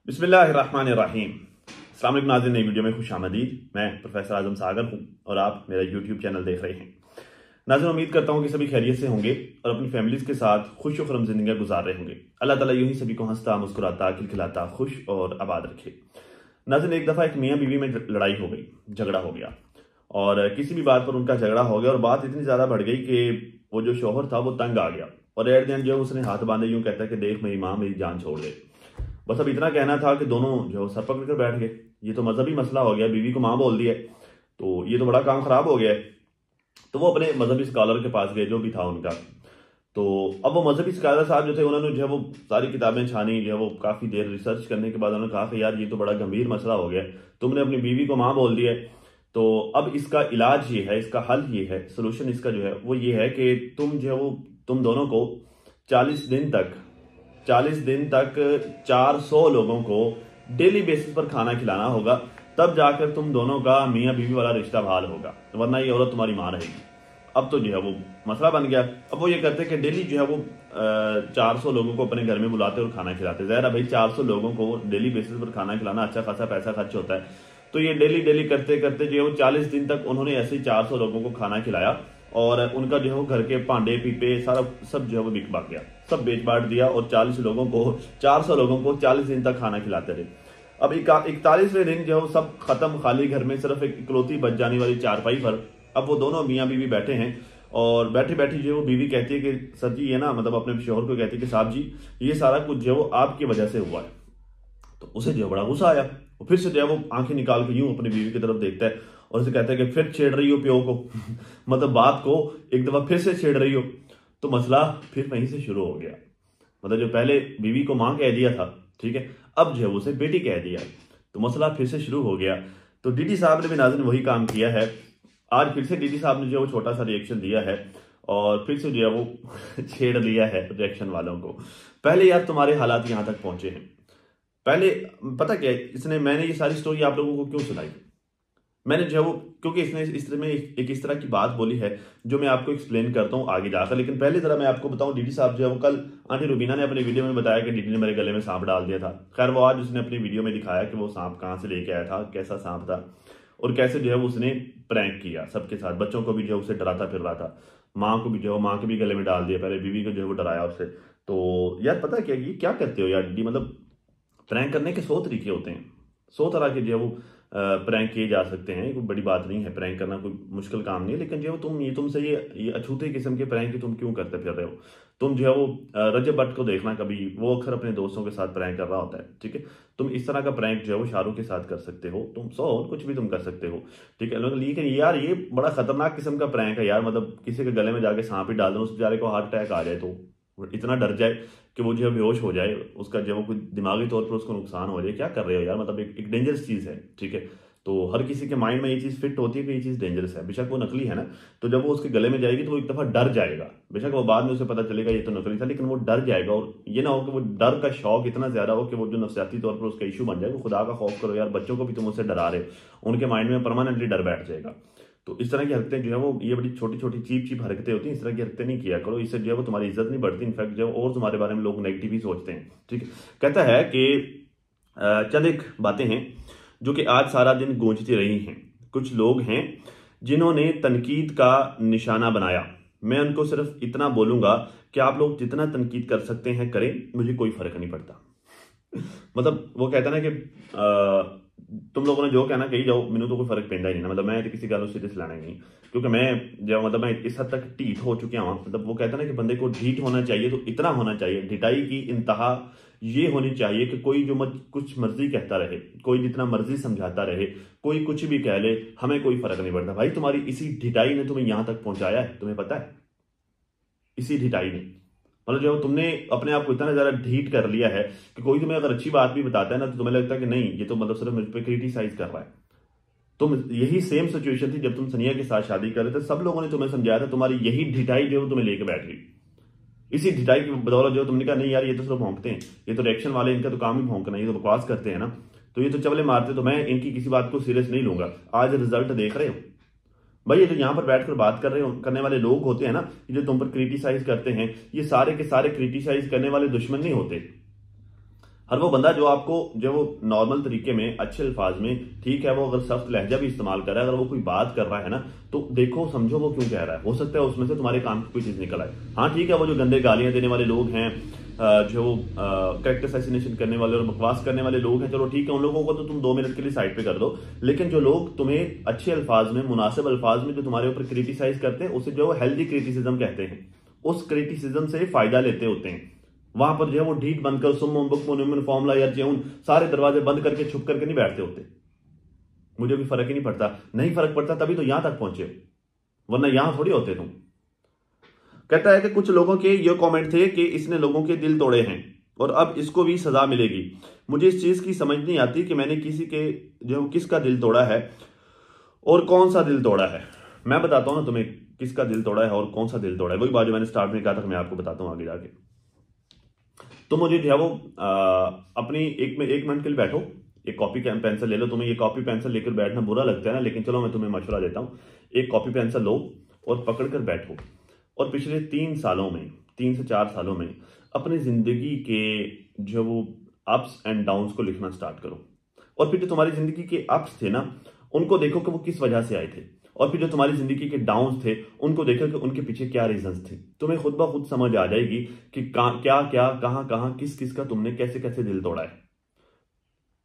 बिस्मिल्लाहिर्रहमानिर्रहीम। अस्सलाम वालेकुम नाज़रीन, नई वीडियो में खुश आमदीद। मैं प्रोफेसर आजम सागर हूँ और आप मेरा यूट्यूब चैनल देख रहे हैं। नाज़रीन, उम्मीद करता हूँ कि सभी खैरियत से होंगे और अपनी फैमिलीज के साथ खुश और खुरम जिंदगी गुजार रहे होंगे। अल्लाह ताला यूं ही सभी को हंसता, मुस्कुराता, खिलखिलाता, खुश और आबाद रखे। नाज़रीन, एक दफ़ा एक मियाँ बीवी में लड़ाई हो गई, झगड़ा हो गया और किसी भी बात पर उनका झगड़ा हो गया और बात इतनी ज़्यादा बढ़ गई कि वो जो शौहर था वो तंग आ गया और एट द एंड जो उसने हाथ बांधे यूं कहता है कि देख मेरी माँ मेरी जान छोड़ दे। बस अब इतना कहना था कि दोनों जो सर पकड़ कर बैठ गए। ये तो मजहबी मसला हो गया, बीवी को माँ बोल दिया तो ये तो बड़ा काम खराब हो गया है। तो वो अपने मजहबी स्कॉलर के पास गए, जो भी था उनका। तो अब वो मजहबी स्कॉलर साहब जो थे उन्होंने जो है वो सारी किताबें छानी, जो है वो काफ़ी देर रिसर्च करने के बाद उन्होंने कहा कि यार ये तो बड़ा गंभीर मसला हो गया, तुमने अपनी बीवी को माँ बोल दिया है। तो अब इसका इलाज ये है, इसका हल ये है, सोल्यूशन इसका जो है वो ये है कि तुम जो है वो तुम दोनों को 40 दिन तक 400 लोगों को डेली बेसिस पर खाना खिलाना होगा, तब जाकर तुम दोनों का मियाँ बीवी वाला रिश्ता बहाल होगा, वरना ये औरत तुम्हारी माँ रहेगी। अब तो जो है वो मसला बन गया। अब वो ये करते कि डेली जो है वो 400 लोगों को अपने घर में बुलाते और खाना खिलाते। ज़ाहिर है भाई 400 लोगों को डेली बेसिस पर खाना खिलाना अच्छा खासा पैसा खर्च होता है। तो ये डेली डेली करते करते जो है वो 40 दिन तक उन्होंने ऐसे ही 400 लोगों को खाना खिलाया और उनका जो है वो घर के भांडे पीपे सारा सब जो है वो बिक बाक गया, सब बेच बांट दिया और 400 लोगों को 40 दिन तक खाना खिलाते रहे। अब 41वें दिन जो है वो सब खत्म, खाली घर में सिर्फ एक इकलौती बच जाने वाली चारपाई पर अब वो दोनों मियाँ बीवी बैठे हैं और बैठी बैठी जो है वो बीवी कहती है कि सर जी ये ना मतलब अपने शोहर को कहती है कि साहब जी ये सारा कुछ जो है वो आपकी वजह से हुआ है। तो उसे जो बड़ा गुस्सा आया, वो फिर से जो है वो आंखें निकाल के यूं अपनी बीवी की तरफ देखता है और उसे कहता है कि फिर छेड़ रही हो प्यो को मतलब बात को एक दफा फिर से छेड़ रही हो। तो मसला फिर वहीं से शुरू हो गया। मतलब जो पहले बीवी को मां कह दिया था, ठीक है, अब जो है उसे बेटी कह दिया, तो मसला फिर से शुरू हो गया। तो डीडी साहब ने भी नाज़रीन वही काम किया है। आज फिर से डीडी साहब ने जो वो छोटा सा रिएक्शन दिया है और फिर से जो है वो छेड़ लिया है रिएक्शन वालों को। पहले यार तुम्हारे हालात यहां तक पहुंचे हैं। पहले पता क्या है, मैंने ये सारी स्टोरी आप लोगों को क्यों सुनाई, मैंने जो है वो क्योंकि इसने इस तरह में एक इस तरह की बात बोली है जो मैं आपको एक्सप्लेन करता हूँ आगे जाकर। लेकिन पहले जरा मैं आपको बताऊं, डीडी साहब जो है वो कल आंटी रुबीना ने अपनी वीडियो में बताया कि डीडी ने मेरे गले में सांप डाल दिया था। खैर वो आज उसने अपनी वीडियो में दिखाया कि वो सांप कहाँ से लेके आया था, कैसा सांप था और कैसे जो है उसने प्रैंक किया सबके साथ। बच्चों को भी जो है उसे डराता फिर रहा था, माँ को भी जो है माँ के भी गले में डाल दिया, पहले बीवी को जो है वो डराया उससे। तो यार पता क्या ये क्या करते हो यार डीडी, मतलब प्रैंक करने के 100 तरीके होते हैं, 100 तरह के जो है वो प्रैंक किए जा सकते हैं। कोई बड़ी बात नहीं है, प्रैंक करना कोई मुश्किल काम नहीं है। लेकिन जो तुमसे ये अछूते किस्म के प्रैंक तुम क्यों करते फिर रहे हो। तुम जो है वो रजब भट्ट को देखना, कभी वो अक्सर अपने दोस्तों के साथ प्रैंक कर रहा होता है, ठीक है। तुम इस तरह का प्रैंक जो है वो शाहरुख के साथ कर सकते हो, तुम 100 कुछ भी तुम कर सकते हो, ठीक है। लेकिन यार ये बड़ा खतरनाक किस्म का प्रैंक है यार। मतलब किसी के गले में जाके सांप ही डाल दो, उस बेचारे को हार्ट अटैक आ जाए तो इतना डर जाए कि वो जो है बेहोश हो जाए, उसका जो है कोई दिमागी तौर पर उसको नुकसान हो जाए। क्या कर रहे हो यार, मतलब एक डेंजरस चीज़ है, ठीक है। तो हर किसी के माइंड में ये चीज़ फिट होती है कि ये चीज़ डेंजरस है। बेशक वो नकली है ना, तो जब वो उसके गले में जाएगी तो वो एक दफ़ा डर जाएगा। बेशक वो बाद में उसे पता चलेगा ये तो नकली था, लेकिन वो डर जाएगा। और ये ना हो कि वो डर का शौक इतना ज़्यादा हो कि वो जो नफसियाती तौर पर उसका इशू बन जाए। वो खुदा का खौफ करो यार, बच्चों को भी तुम उससे डरा रहे हो, उनके माइंड में परमानेंटली डर बैठ जाएगा। तो इस तरह की हरकतें जो है वो ये बड़ी छोटी छोटी चीप हरकतें होती हैं। इस तरह की हरकतें नहीं किया करो, इससे जो है वो तुम्हारी इज्जत नहीं बढ़ती, इनफैक्ट जो है और तुम्हारे बारे में लोग नेगेटिव ही सोचते हैं, ठीक है। कहता है कि चंद एक बातें हैं जो कि आज सारा दिन गूंजती रही हैं। कुछ लोग हैं जिन्होंने तनकीद का निशाना बनाया। मैं उनको सिर्फ इतना बोलूंगा कि आप लोग जितना तनकीद कर सकते हैं करें, मुझे कोई फर्क नहीं पड़ता। मतलब वो कहता ना कि तुम लोगों ने जो कहना कही जाओ, मैंने तो कोई फर्क पैंदा ही नहीं ना। मतलब मैं तो किसी गल सीरियस लेना ही नहीं, क्योंकि मैं जब मतलब मैं इस हद तक ढीठ हो चुका हूँ। मतलब वो कहता ना कि बंदे को ढीठ होना चाहिए तो इतना होना चाहिए, ढिठाई की इंतहा ये होनी चाहिए कि कोई जो कुछ मर्जी कहता रहे, कोई जितना मर्जी समझाता रहे, कोई कुछ भी कह ले, हमें कोई फर्क नहीं पड़ता। भाई तुम्हारी इसी ढिठाई ने तुम्हें यहां तक पहुंचाया है, तुम्हें पता है, इसी ढिठाई ने। मतलब जो तुमने अपने आप को इतना ज्यादा ढीठ कर लिया है कि कोई तुम्हें अगर अच्छी बात भी बताता है ना तो तुम्हें लगता है कि नहीं ये तो मतलब सिर्फ मुझ पर क्रिटिसाइज कर रहा है। तुम यही सेम सिचुएशन थी जब तुम सनिया के साथ शादी कर रहे थे, सब लोगों ने तुम्हें समझाया था, तुम्हारी यही ढिठाई जो तुम्हें लेके बैठ गई। इसी ढिठाई की बदौलत जो तुमने कहा नहीं यार ये तो सिर्फ भौंकते हैं, ये तो रिएक्शन वाले, इनका तो काम ही भौंकना, ये तो बकवास करते हैं ना, तो ये तो चवले मारते, तो मैं इनकी किसी बात को सीरियस नहीं लूंगा। आज रिजल्ट देख रहे हो भाई, ये जो यहाँ पर बैठकर बात करने वाले लोग होते हैं ना, ये जो तुम पर क्रिटिसाइज करते हैं, ये सारे के सारे क्रिटिसाइज करने वाले दुश्मन नहीं होते। हर वो बंदा जो आपको जो वो नॉर्मल तरीके में अच्छे अल्फाज में, ठीक है, वो अगर सख्त लहजा भी इस्तेमाल कर रहा है, अगर वो कोई बात कर रहा है ना, तो देखो समझो वो क्यों कह रहा है। हो सकता है उसमें से तुम्हारे काम की कोई चीज निकल आए। हाँ ठीक है, वो जो गंदे गालियां देने वाले लोग हैं, जो कैरेक्टर असैसिनेशन करने वाले और बकवास करने वाले लोग हैं, चलो ठीक है, उन लोगों को तो तुम 2 मिनट के लिए साइड पे कर दो। लेकिन जो लोग तुम्हें अच्छे अल्फाज में, मुनासिब अल्फाज में जो तुम्हारे ऊपर क्रिटिसाइज करते हैं, उसे जो है हेल्दी क्रिटिसिज्म कहते हैं। उस क्रिटिसिज्म से फायदा लेते होते हैं। वहां पर जो है वो ढीठ बनकर सुम्मुन बुकमुन फॉर्मूला या ज्यून सारे दरवाजे बंद करके छुप करके नहीं बैठते होते। मुझे भी फर्क ही नहीं पड़ता, नहीं फर्क पड़ता तभी तो यहां तक पहुंचे, वरना यहां थोड़ी होते तुम। कहता है कि कुछ लोगों के ये कमेंट थे कि इसने लोगों के दिल तोड़े हैं और अब इसको भी सजा मिलेगी। मुझे इस चीज की समझ नहीं आती कि मैंने किसी के जो किसका दिल तोड़ा है और कौन सा दिल तोड़ा है। मैं बताता हूं ना तुम्हें किसका दिल तोड़ा है और कौन सा दिल तोड़ा है। वही बात जो मैंने स्टार्ट में कहा था, मैं आपको बताता हूं आगे जाके। तो मुझे जो है वो अपनी एक मिनट के लिए बैठो, एक कॉपी पेंसिल ले लो। तुम्हें ये कॉपी पेंसिल लेकर बैठना बुरा लगता है ना, लेकिन चलो मैं तुम्हें मशवरा देता हूं। एक कॉपी पेंसिल लो और पकड़ कर बैठो और पिछले 3 से 4 सालों में अपनी जिंदगी के जो वो अप्स एंड डाउन्स को लिखना स्टार्ट करो। और फिर जो तुम्हारी जिंदगी के अप्स थे ना, उनको देखो कि वो किस वजह से आए थे, और फिर जो तुम्हारी जिंदगी के डाउन्स थे उनको देखो कि उनके पीछे क्या रीजंस थे। तुम्हें खुद ब खुद समझ आ जाएगी कि क्या क्या, कहां कहां, किस किस का तुमने कैसे कैसे दिल तोड़ा है।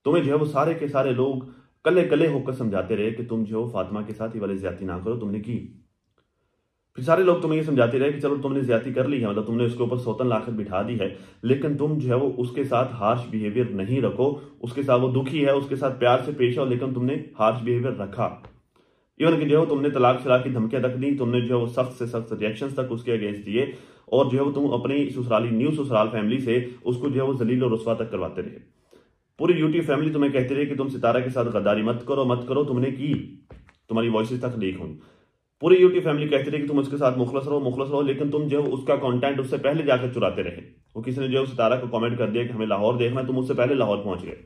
तुम्हें जो है वो सारे के सारे लोग कले कले होकर समझाते रहे कि तुम जो फातिमा के साथ ये वाली ज्यादती ना करो, तुमने की। फिर सारे लोग तुम्हें ये समझाते रहे कि चलो तुमने ज्यादती कर ली है, मतलब तुमने उसके ऊपर सौतन लाकर बिठा दी है, लेकिन तुम जो है वो उसके साथ हार्श बिहेवियर नहीं रखो। उसके साथ वो दुखी है, उसके साथ प्यार से पेश आओ, लेकिन तुमने हार्श बिहेवियर रखा। इवन कि जो है तुमने तलाक शलाक की धमकियां तक दी, तुमने जो है वो सख्त से सख्त रिएक्शंस तक उसके अगेंस्ट दिए, और जो है वो तुम अपनी न्यू ससुराल फैमिली से उसको जो है वो जलील और रुस्वा तक करवाते रहे। पूरी यूट्यूब फैमिली तुम्हें कहती रही कि तुम सितारा के साथ गद्दारी मत करो, तुमने की। तुम्हारी वॉइसेस तक लीक हुई। पूरी यूट्यूब फैमिली कहती रही कि तुम उसके साथ मुखलस रहो, लेकिन तुम जो है उसका कंटेंट उससे पहले जाकर चुराते रहे। वो किसी ने जो है सितारा को कमेंट कर दिया कि हमें लाहौर देखना है, तुम उससे पहले लाहौर पहुंच गए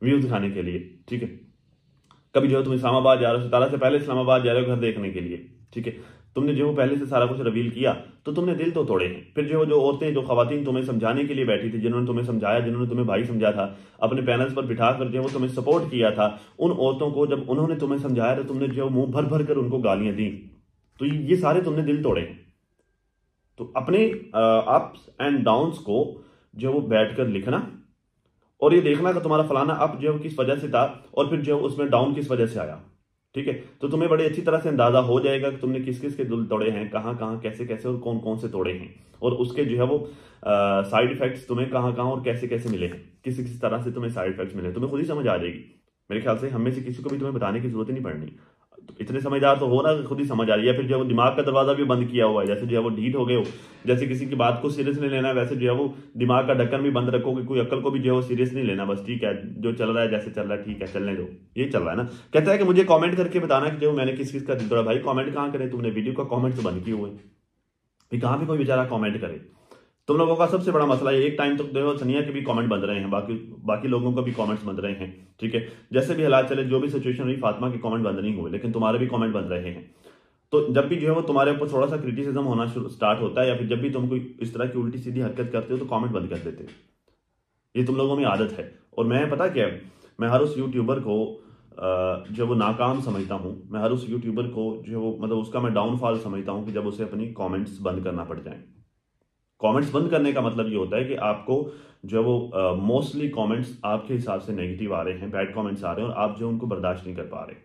व्यूज दिखाने के लिए, ठीक है। कभी जो है तुम इस्लामाबाद जा रहे हो, सितारा से पहले इस्लामाबाद जा रहे हो घर देखने के लिए, ठीक है। तुमने जो पहले से सारा कुछ रिवील किया, तो तुमने दिल तो तोड़े हैं। फिर जो औरतें, जो खवातीन तुम्हें समझाने के लिए बैठी थी, जिन्होंने तुम्हें समझाया, जिन्होंने तुम्हें भाई समझा था, अपने पैनल्स पर बिठा कर जो वो तुम्हें सपोर्ट किया था, उन औरतों को जब उन्होंने तुम्हें समझाया तो तुमने जो मुंह भर भर कर उनको गालियां दी। तो ये सारे तुमने दिल तोड़े हैं। तो अपने अप्स एंड डाउन्स को जो वो बैठकर लिखना और ये देखना कि तुम्हारा फलाना अप जो किस वजह से था और फिर जो उसमें डाउन किस वजह से आया, ठीक है। तो तुम्हें बड़ी अच्छी तरह से अंदाजा हो जाएगा कि तुमने किस किस के दिल तोड़े हैं, कहां कहां, कैसे कैसे और कौन कौन से तोड़े हैं, और उसके जो है वो साइड इफेक्ट्स तुम्हें कहां कहां और कैसे कैसे मिले हैं, किस किस तरह से तुम्हें साइड इफेक्ट्स मिले, तुम्हें खुद ही समझ आ जाएगी। मेरे ख्याल से हम में से किसी को भी तुम्हें बताने की जरूरत ही नहीं पड़नी। इतने समझदार तो हो ना, खुद ही समझ आ रही है। फिर जो है वो दिमाग का दरवाजा भी बंद किया हुआ है, जैसे जो है वो ढीठ हो गए हो, जैसे किसी की बात को सीरियस नहीं लेना, वैसे जो है वो दिमाग का ढक्कन भी बंद रखोगे, कोई अक्ल को भी जो है वो सीरियस नहीं लेना, बस ठीक है जो चल रहा है जैसे चल रहा है ठीक है चलने दो, ये चल रहा है ना। कहता है कि मुझे कमेंट करके बताना कि जो मैंने किस किस का दिल तोड़ा। भाई कमेंट कहाँ करें, तुमने वीडियो का कमेंट तो बंद किए हुए, फिर कहाँ भी कोई बेचारा कमेंट करे। तुम लोगों का सबसे बड़ा मसला है, एक टाइम तक देखो सनिया के भी कमेंट बंद रहे हैं, बाकी लोगों का भी कमेंट्स बंद रहे हैं, ठीक है। जैसे भी हालात चले, जो भी सिचुएशन हुई, फातिमा के कमेंट बंद नहीं हुए, लेकिन तुम्हारे भी कमेंट बंद रहे हैं। तो जब भी जो है वो तुम्हारे ऊपर थोड़ा सा क्रिटिसिज्म होना स्टार्ट होता है, या फिर जब भी तुम कोई इस तरह की उल्टी सीधी हरकत करते हो, तो कमेंट बंद कर देते हो। ये तुम लोगों में आदत है। और मैं पता क्या है, मैं हर उस यूट्यूबर को जो वो नाकाम समझता हूँ, मैं हर उस यूट्यूबर को जो वो मतलब उसका मैं डाउनफॉल समझता हूँ कि जब उसे अपनी कमेंट्स बंद करना पड़ जाए। कमेंट्स बंद करने का मतलब ये होता है कि आपको जो वो मोस्टली कमेंट्स आपके हिसाब से नेगेटिव आ रहे हैं, बैड कमेंट्स आ रहे हैं, और आप जो उनको बर्दाश्त नहीं कर पा रहे,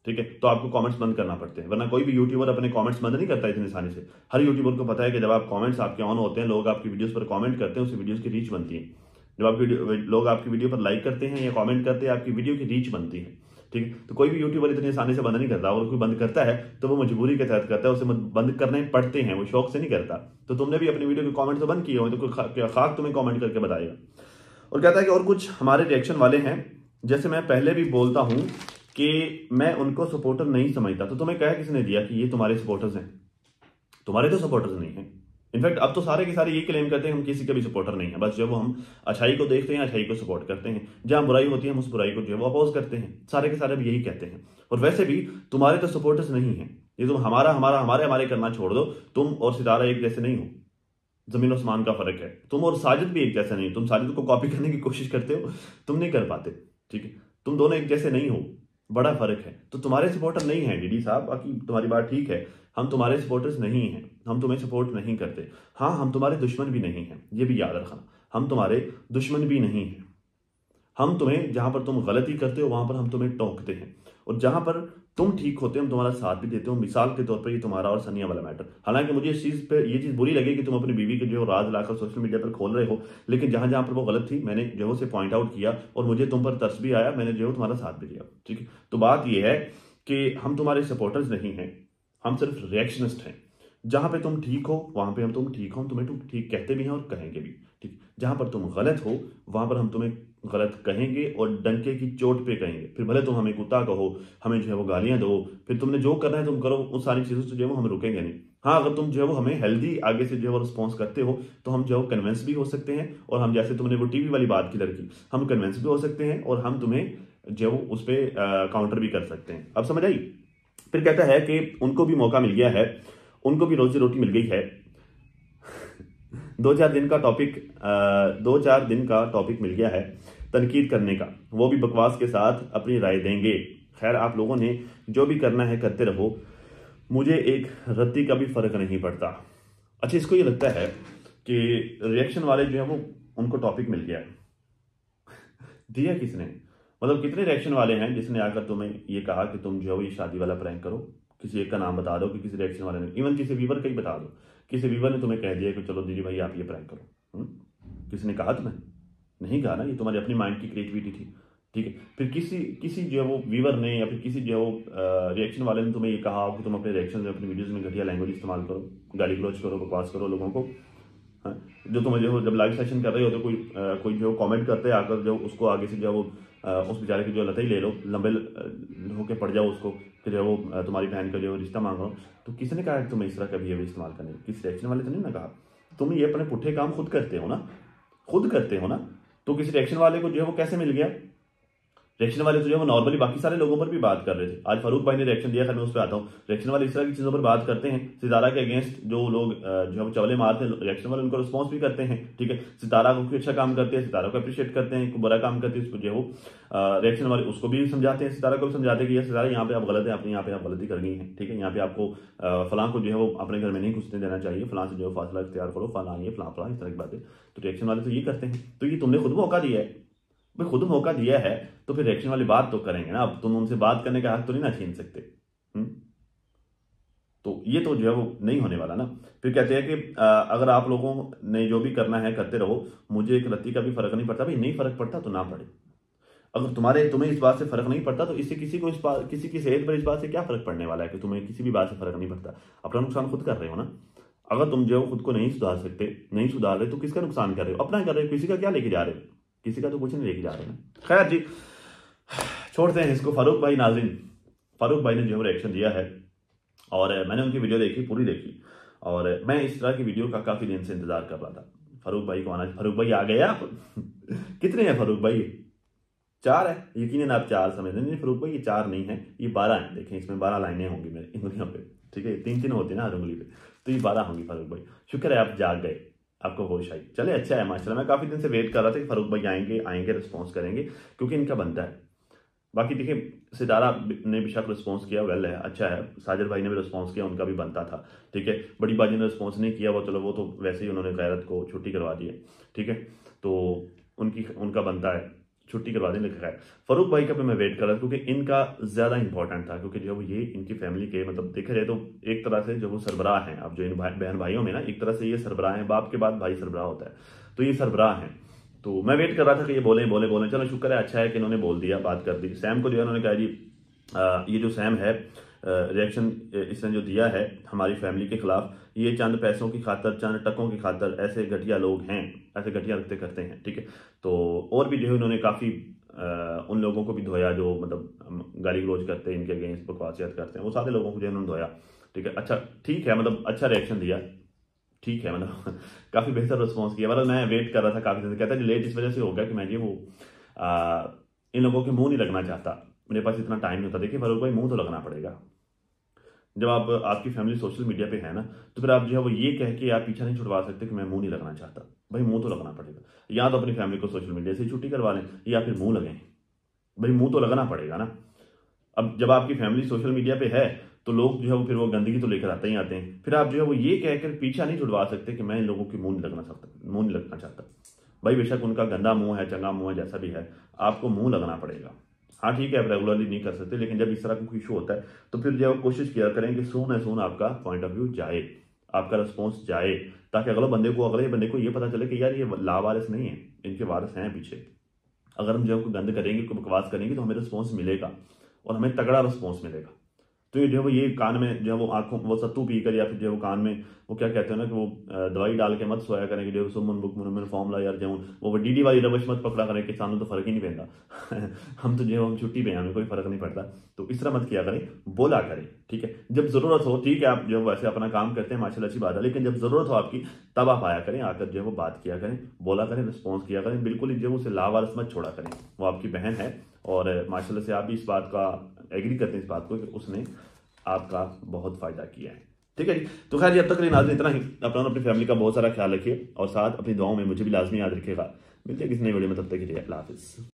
ठीक है। तो आपको कमेंट्स बंद करना पड़ते हैं, वरना कोई भी यूट्यूबर अपने कमेंट्स बंद नहीं करता इतनी आसानी से। हर यूट्यूबर को पता है कि जब आप कमेंट्स आपके ऑन होते हैं, लोग आपकी वीडियोस पर कमेंट करते हैं, उससे वीडियोस की रीच बनती है। जब लोग आपकी वीडियो पर लाइक करते हैं या कमेंट करते हैं, आपकी वीडियो की रीच बनती है, ठीक है। तो कोई भी यूट्यूबर इतनी आसानी से बंद नहीं करता, और कोई बंद करता है तो वो मजबूरी के तहत करता है, उसे बंद करने पड़ते हैं, वो शौक से नहीं करता। तो तुमने भी अपनी वीडियो के कमेंट तो बंद किए हो, तो कोई खाक तुम्हें कमेंट करके बताएगा। और कहता है कि और कुछ हमारे रिएक्शन वाले हैं, जैसे मैं पहले भी बोलता हूं कि मैं उनको सपोर्टर नहीं समझता। तो तुम्हें कह किसने दिया कि ये तुम्हारे सपोर्टर्स हैं? तुम्हारे तो सपोर्टर्स नहीं हैं। इनफैक्ट अब तो सारे के सारे ये क्लेम करते हैं हम किसी के भी सपोर्टर नहीं है, बस जब हम अच्छाई को देखते हैं, अच्छाई को सपोर्ट करते हैं, जहां बुराई होती है हम उस बुराई को जो है वो अपोज करते हैं। सारे के सारे भी यही कहते हैं। और वैसे भी तुम्हारे तो सपोर्टर्स नहीं है, ये तुम हमारे करना छोड़ दो, तुम और सितारा एक जैसे नहीं हो। जमीन आसमान का फर्क है। तुम और साजिद भी एक जैसे नहीं, तुम साजिद को कॉपी करने की कोशिश करते हो, तुम नहीं कर पाते, ठीक है। तुम दोनों एक जैसे नहीं हो, बड़ा फर्क है। तो तुम्हारे सपोर्टर नहीं है डीडी साहब, बाकी तुम्हारी बात ठीक है, हम तुम्हारे सपोर्टर्स नहीं हैं, हम तुम्हें सपोर्ट नहीं करते। हाँ, हम तुम्हारे दुश्मन भी नहीं हैं, ये भी याद रखना, हम तुम्हारे दुश्मन भी नहीं हैं। हम तुम्हें, जहां पर तुम गलती करते हो वहां पर हम तुम्हें टोकते हैं, और जहां पर तुम ठीक होते हो हम तुम्हारा साथ भी देते हो। मिसाल के तौर पर ये तुम्हारा और सनिया वाला मैटर, हालांकि मुझे इस चीज पे ये चीज बुरी लगी कि तुम अपनी बीवी के जो राज लाकर सोशल मीडिया पर खोल रहे हो, लेकिन जहां जहां पर वो गलत थी मैंने जो उसे पॉइंट आउट किया, और मुझे तुम पर तरस भी आया, मैंने जो तुम्हारा साथ भी दिया, ठीक है। तो बात यह है कि हम तुम्हारे सपोर्टर्स नहीं हैं, हम सिर्फ रिएक्शनिस्ट हैं। जहां पे तुम ठीक हो वहां पे हम तुम ठीक हो, हम तुम्हें तुम ठीक कहते भी हैं और कहेंगे भी, ठीक। जहां पर तुम गलत हो वहां पर हम तुम्हें गलत कहेंगे और डंके की चोट पे कहेंगे। फिर भले तुम हमें कुत्ता कहो, हमें जो है वो गालियां दो, फिर तुमने जो करना है तुम करो, उन सारी चीजों से जो है वो हम रुकेंगे नहीं। हाँ, अगर तुम जो है वो हमें हेल्दी आगे से जो है वो रिस्पॉन्स करते हो तो हम जो है कन्विंस भी हो सकते हैं, और हम जैसे तुमने वो टीवी वाली बात की लड़की, हम कन्विंस भी हो सकते हैं, और हम तुम्हें जो है वो उस पर काउंटर भी कर सकते हैं। अब समझ आई। फिर कहता है कि उनको भी मौका मिल गया है, उनको भी रोजी रोटी मिल गई है। 2-4 दिन का टॉपिक मिल गया है तनकीद करने का, वो भी बकवास के साथ अपनी राय देंगे। खैर, आप लोगों ने जो भी करना है करते रहो, मुझे एक रत्ती का भी फर्क नहीं पड़ता। अच्छा, इसको ये लगता है कि रिएक्शन वाले जो है वो उनको टॉपिक मिल गया दिया किसने? मतलब कितने रिएक्शन वाले हैं जिसने आकर तुम्हें ये कहा कि तुम जो है वो ये शादी वाला प्रैंक करो? किसी एक का नाम बता दो कि किसी रिएक्शन वाले ने, इवन किसी व्यूवर का ही बता दो, किसी व्यूवर ने तुम्हें कह दिया कि चलो दीदी भाई आप ये प्रैंक करो। किसी ने कहा तुम्हें? नहीं कहा ना, ये तुम्हारी अपनी माइंड की क्रिएटिविटी थी, ठीक है। फिर किसी किसी जो है वो व्यूवर ने या फिर किसी जो है वो रिएक्शन वाले ने तुम्हें ये कहा कि तुम अपने रिएक्शन में, अपनी वीडियोज में घटिया लैंग्वेज इस्तेमाल करो, गाली गलौज करो, बकवास करो लोगों को। हाँ, जो तुम जो जब लाइव सेशन कर रहे हो तो कोई जो कमेंट करते हैं आकर, जो उसको आगे से जो वो उस बेचारे की जो लता ही ले लो, लंबे होके पड़ जाओ उसको कि जो वो तुम्हारी बहन का जो रिश्ता मांग रहा हो। तो किसने कहा कि तुम्हें इस तरह का बिहेवियर इस्तेमाल करने? किस रिएक्शन वाले तो नहीं ना कहा। तुम ये अपने पुट्ठे काम खुद करते हो ना, खुद करते हो ना। तो किसी रिएक्शन वाले को जो है वो कैसे मिल गया? रिएक्शन वाले तो जो है वो नॉर्मली बाकी सारे लोगों पर भी बात कर रहे थे। आज फारूक भाई ने रिएक्शन दिया, मैं उस पर आता हूँ। रिएक्शन वाले इस तरह की चीजों पर बात करते हैं। सितारा के अगेंस्ट जो लोग जो है वो चवले मारते हैं, रिएक्शन वाले उनको रिस्पॉन्स भी करते हैं, ठीक है। सितारा को अच्छा काम करते हैं, सितारा को अप्रिशिएट करते हैं, बुरा काम करते हैं उसको जो है वो रिएक्शन वाले उसको भी समझाते हैं, सितारा को भी समझाते हैं कि यार सितारा यहाँ पे आप गलत है, अपने यहाँ पे आप गलती कर गई है, ठीक है। यहाँ पे आपको फलां को जो है वो अपने घर में नहीं घुसने देना चाहिए, फलां से जो है फासला इख्तियार करो, फलां ये फलां फलां इस तरह की बातें। तो रिएक्शन वाले तो ये करते हैं। तो ये तुमने खुद मौका दिया है भाई, खुद मौका दिया है तो फिर रिएक्शन वाली बात तो करेंगे ना। अब तुम उनसे बात करने का हक तो नहीं ना छीन सकते। तो ये तो जो है वो नहीं होने वाला ना। फिर कहते हैं कि अगर आप लोगों ने जो भी करना है करते रहो, मुझे एक रत्ती का भी फर्क नहीं पड़ता। भाई नहीं फर्क पड़ता तो ना पड़े। अगर तुम्हें इस बात से फर्क नहीं पड़ता तो इससे किसी को किसी की सेहत पर इस बात से क्या फर्क पड़ने वाला है कि तुम्हें किसी भी बात से फर्क नहीं पड़ता? अपना नुकसान खुद कर रहे हो ना। अगर तुम जो खुद को नहीं सुधार सकते, नहीं सुधार रहे, तो किसका नुकसान कर रहे हो? अपना कर रहे हो। किसी का क्या लेके जा रहे हो? किसी का तो कुछ नहीं लेके जा रहे ना। खैर जी, छोड़ते हैं इसको। फारूक भाई, नाज़रीन, फारूक भाई ने जो रिएक्शन दिया है और मैंने उनकी वीडियो देखी, पूरी देखी, और मैं इस तरह की वीडियो का काफी दिन से इंतजार कर रहा था। फारूक भाई को आना। फारूक भाई आ गए आप। कितने हैं फारूक भाई? 4 है, यकीनन आप 4 समझ रहे। नहीं फारूक भाई, ये 4 नहीं है, ये 12 है। देखें इसमें 12 लाइनें होंगी मेरे उंगलियों पे, ठीक है। 3-3 होते हैं ना हर उंगली पे, तो ये 12 होंगी। फारूक भाई शुक्र है आप जाग गए, आपको होश आई। चले, अच्छा है माशाल्लाह। मैं काफी दिन से वेट कर रहा था कि फारूक भाई आएंगे रिस्पॉन्स करेंगे, क्योंकि इनका बनता है। बाकी देखिए, सितारा ने बेशक रिस्पॉन्स किया, वेल है, अच्छा है। साजिद भाई ने भी रिस्पॉन्स किया, उनका भी बनता था, ठीक है। बड़ी बाजी ने रिस्पॉन्स नहीं किया, वो चलो वो तो वैसे ही उन्होंने गैरत को छुट्टी करवा दी है, ठीक है। तो उनका बनता है, छुट्टी करवा देने लिखा है। फारूक भाई का भी मैं वेट कर रहा था, क्योंकि इनका ज्यादा इंपॉर्टेंट था, क्योंकि जो वो ये इनकी फैमिली के मतलब देखा जाए तो एक तरह से जो वो सरबराह हैं। अब जो इन बहन भाइयों में ना एक तरह से ये सरबराह हैं, बाप के बाद भाई सरबराह होता है, तो ये सरबराह हैं। तो मैं वेट कर रहा था कि ये बोले। चलो शुक्र है, अच्छा है कि इन्होंने बोल दिया, बात कर दी। सैम को जो है उन्होंने कहा जी ये जो सैम है रिएक्शन इसने जो दिया है हमारी फैमिली के खिलाफ, ये चंद पैसों की खातर, चंद टकों की खातर ऐसे घटिया लोग हैं, ऐसे घटिया रखते करते हैं, ठीक है। तो और भी जो है उन्होंने काफ़ी उन लोगों को भी धोया जो मतलब गाली गलौज करते हैं, इनके अगेंस्ट बकवासियत करते हैं, वो सारे लोगों को जो है उन्होंने धोया, ठीक है। अच्छा ठीक है, मतलब अच्छा रिएक्शन दिया, ठीक है, मतलब काफ़ी बेहतर रिस्पॉन्स किया। मतलब मैं वेट कर रहा था काफ़ी दिन से। कहता है लेट इस वजह से हो गया कि मैं जी वो इन लोगों के मुंह नहीं लगना चाहता, मेरे पास इतना टाइम नहीं होता। देखिए फारूक भाई, मुंह तो लगना पड़ेगा, जब आप आपकी फैमिली सोशल मीडिया पे है ना, तो फिर आप जो है वो ये कह के आप पीछा नहीं छुड़वा सकते कि मैं मुंह नहीं लगाना चाहता। भाई मुंह तो लगाना पड़ेगा, या तो अपनी फैमिली को सोशल मीडिया से छुट्टी करवा लें या फिर मुंह लगाएं। भाई मुंह तो लगाना पड़ेगा ना। अब जब आपकी फैमिली सोशल मीडिया पे है तो लोग जो है वो फिर वो गंदगी तो लेकर आते ही आते हैं। फिर आप जो है वो ये कहकर पीछा नहीं छुड़वा सकते कि मैं इन लोगों की मुंह नहीं लगना चाहता, मुंह नहीं लगना चाहता। भाई बेशक उनका गंदा मुंह है, चंगा मुंह है, जैसा भी है, आपको मुंह लगाना पड़ेगा। हाँ ठीक है, आप रेगुलरली नहीं कर सकते, लेकिन जब इस तरह का कोई इशू होता है तो फिर जो है वो कोशिश किया करें कि सून है सून आपका पॉइंट ऑफ व्यू जाए, आपका रिस्पॉन्स जाए, ताकि अगले बंदे को ये पता चले कि यार ये लावारिस नहीं है, इनके वारिस हैं पीछे। अगर हम जो है गंद करेंगे, कोई बकवास करेंगे, तो हमें रिस्पॉन्स मिलेगा और हमें तगड़ा रिस्पॉन्स मिलेगा। तो ये जो है वो ये कान में जो है वो आंखों वो सत्तू पीकर या फिर जो है वो कान में वो क्या कहते हैं ना कि वो दवाई डाल के मत सोया करें कि जो सुमन बुक मुन फॉर्मूला यार जो वो डीडी वाली रबश मत पकड़ा करें कि सामने तो फर्क ही नहीं पैदा हम तो जो है हम छुट्टी पे हैं, हमें कोई फर्क नहीं पड़ता। तो इस तरह मत किया करें, बोला करें, ठीक है। जब जरूरत हो, ठीक है, आप जो वैसे अपना काम करते हैं माशाल्लाह अच्छी बात है, लेकिन जब जरूरत हो आपकी तब आप आया करें, आकर जो है वो बात किया करें, बोला करें, रिस्पॉन्स किया करें। बिल्कुल ही जो उसे लावारिस मत छोड़ा करें, वो आपकी बहन है और माशाल्लाह से आप भी इस बात का एग्री करते हैं इस बात को कि उसने आपका बहुत फायदा किया है, ठीक है जी। तो खैर अब तक नाज़रीन इतना ही। अपना अपनी फैमिली का बहुत सारा ख्याल रखिए और साथ अपनी दुआओं में मुझे भी लाजमी याद रखिएगा। मिलते हैं किसी नई वीडियो में, तब तक के लिए अल्लाह हाफिज़।